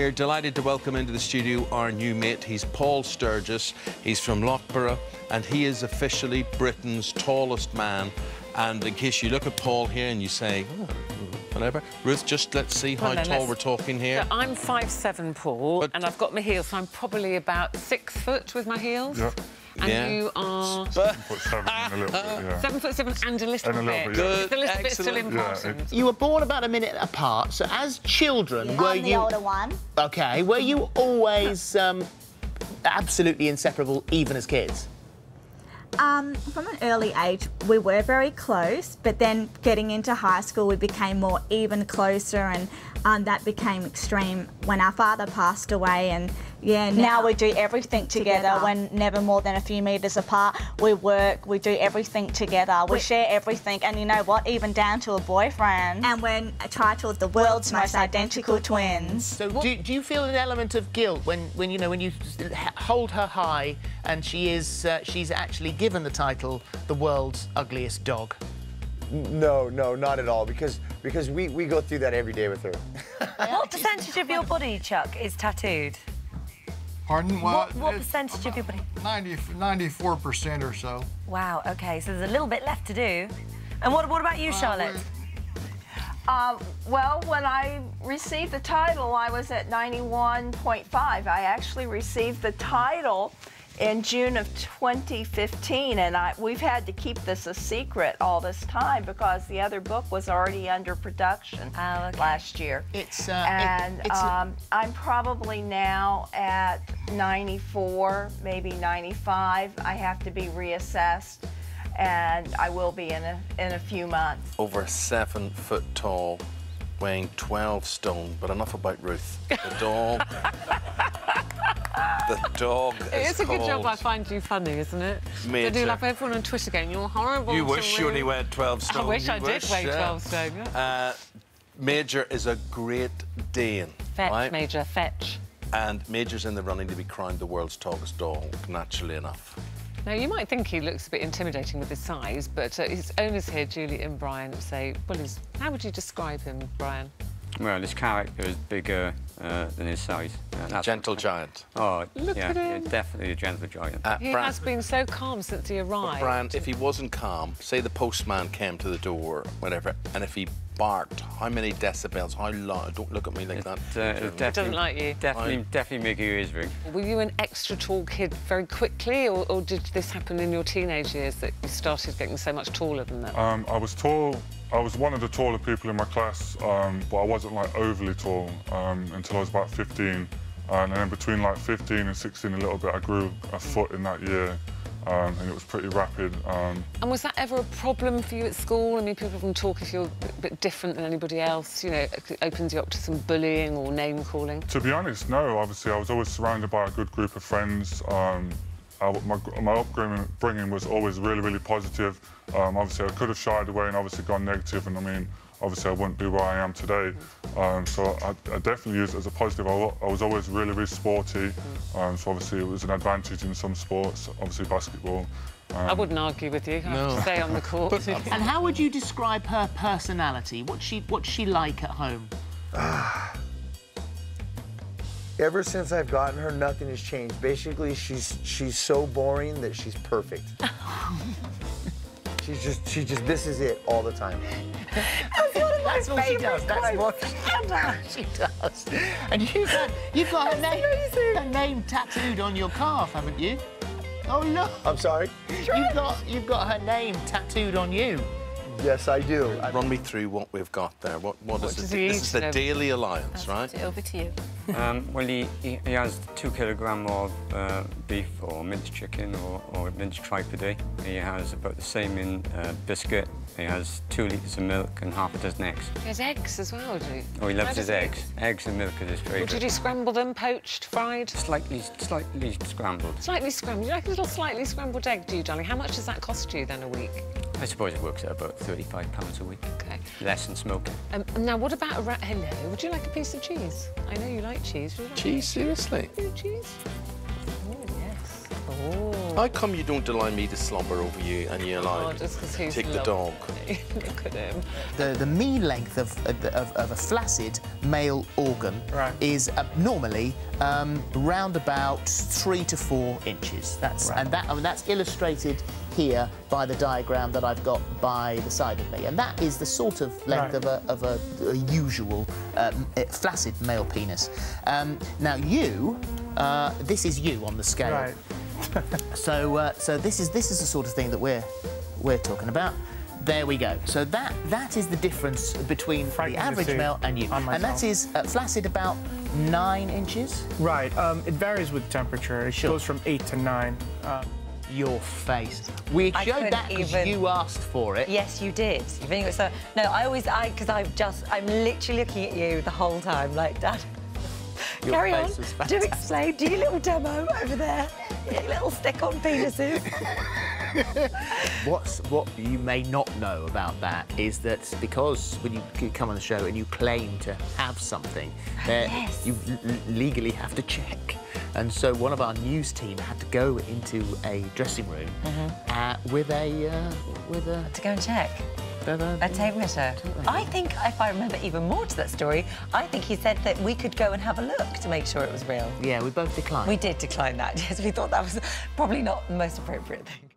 We're delighted to welcome into the studio our new mate. He's Paul Sturgis. He's from Loughborough, and he is officially Britain's tallest man. And in case you look at Paul here and you say, oh, whatever. Ruth, just let's see how tall we're talking here. So I'm 5'7", Paul, and I've got my heels, so I'm probably about 6 foot with my heels. Yep. And you are 7'7" and a little bit, yeah. 7'7" and a little bit. Good, The little bit's still important. Yeah, you were born about a minute apart, so as children, were I'm the older one. Okay, were you always absolutely inseparable, even as kids? From an early age, we were very close, but then getting into high school, we became more even closer, and that became extreme when our father passed away. And yeah, now we do everything together. When never more than a few metres apart. We work, we do everything together. We share everything, and you know what? Even down to a boyfriend. And we're a title of the world's most identical twins. So do you feel an element of guilt when you hold her high and she's actually given the title the world's ugliest dog? No, not at all, because we go through that every day with her. What percentage of your body, Chuck, is tattooed? Pardon? Well, what percentage of your body? 94% or so. Wow, OK, so there's a little bit left to do. And what about you, Charlotte? Well, when I received the title, I was at 91.5. I actually received the title in June of 2015, and we've had to keep this a secret all this time because the other book was already under production last year. I'm probably now at 94, maybe 95. I have to be reassessed, and I will be in a few months. Over 7 foot tall, weighing 12 stone, but enough about Ruth. The dog. The dog is It's a good job I find you funny, isn't it? Major. I do love everyone on Twitter going, you're horrible. You wish you only weighed 12 stone. I wish I did weigh 12 stone. Major is a Great Dane. Fetch, right? Major, fetch. And Major's in the running to be crowned the world's tallest dog, naturally enough. Now, you might think he looks a bit intimidating with his size, but his owners here, Julie and Brian, say, well, how would you describe him, Brian? Well, his character is bigger than his size. Gentle giant. Oh, Look at him. Definitely a gentle giant. He has been so calm since he arrived. Brian, if he wasn't calm, say the postman came to the door, whatever, and if he barked, how many decibels, how loud? Don't look at me like that. He doesn't like you. Definitely make your ears ring. Were you an extra tall kid very quickly, or did this happen in your teenage years that you started getting so much taller than that? I was tall. I was one of the taller people in my class, but I wasn't like overly tall until I was about 15. And then between like 15 and 16 a little bit, I grew a foot in that year. And it was pretty rapid. And was that ever a problem for you at school? I mean, people often talk if you're a bit different than anybody else, you know, it opens you up to some bullying or name-calling. To be honest, no. Obviously, I was always surrounded by a good group of friends. My upbringing was always really positive. Obviously, I could have shied away and obviously gone negative, and I mean, obviously, I wouldn't be where I am today. So I definitely use it as a positive. I was always really sporty, so obviously it was an advantage in some sports, obviously basketball. I wouldn't argue with you. I have to stay on the court. And how would you describe her personality? What's she like at home? Ever since I've gotten her, nothing has changed. Basically, she's so boring that she's perfect. She just this is it all the time. That's what she does. That's what she does. And you've got her name tattooed on your calf, haven't you? Oh look. I'm sorry? You've got her name tattooed on you. Yes, I do. Run me through what we've got there. What is it? This is the Daily Alliance, right? Over to you. Well, he has 2 kilograms of beef or minced chicken or minced tripe a day. He has about the same in biscuit. He has 2 litres of milk and half a dozen eggs. He has eggs as well, do you? Oh, he loves his eggs. Eggs and milk is his favourite. Did you scramble them, poached, fried? Slightly scrambled. Slightly scrambled. You like a little slightly scrambled egg, do you, darling? How much does that cost you then a week? I suppose it works at about £35 a week. OK. Less than smoking. Now, what about a rat? Hello, would you like a piece of cheese? I know you like cheese. Would you like Cheese, seriously? Cheese? Oh, yes. Oh. How come you don't allow me to slobber over you and you allow just 'cause he's take the dog? Look at him. The mean length of a flaccid male organ is normally round about 3 to 4 inches. That's illustrated here by the diagram that I've got by the side of me, and that is the sort of length of a usual flaccid male penis. Now this is you on the scale. Right. So this is the sort of thing that we're talking about. There we go. So that is the difference between the average male and you. And that is flaccid about 9 inches. Right. It varies with temperature. It goes from 8 to 9. Your face. We showed that because you asked for it. Yes, you did. So no, I'm literally looking at you the whole time, like, Dad. Carry on. Do explain. Do your little demo over there. Your little stick-on penises. What you may not know about that is that because when you come on the show and you claim to have something, you legally have to check. And so one of our news team had to go into a dressing room with a to go and check. A tape measure. I think, if I remember even more to that story, I think he said that we could go and have a look to make sure it was real. Yeah, we both declined. We did decline that, yes. We thought that was probably not the most appropriate thing.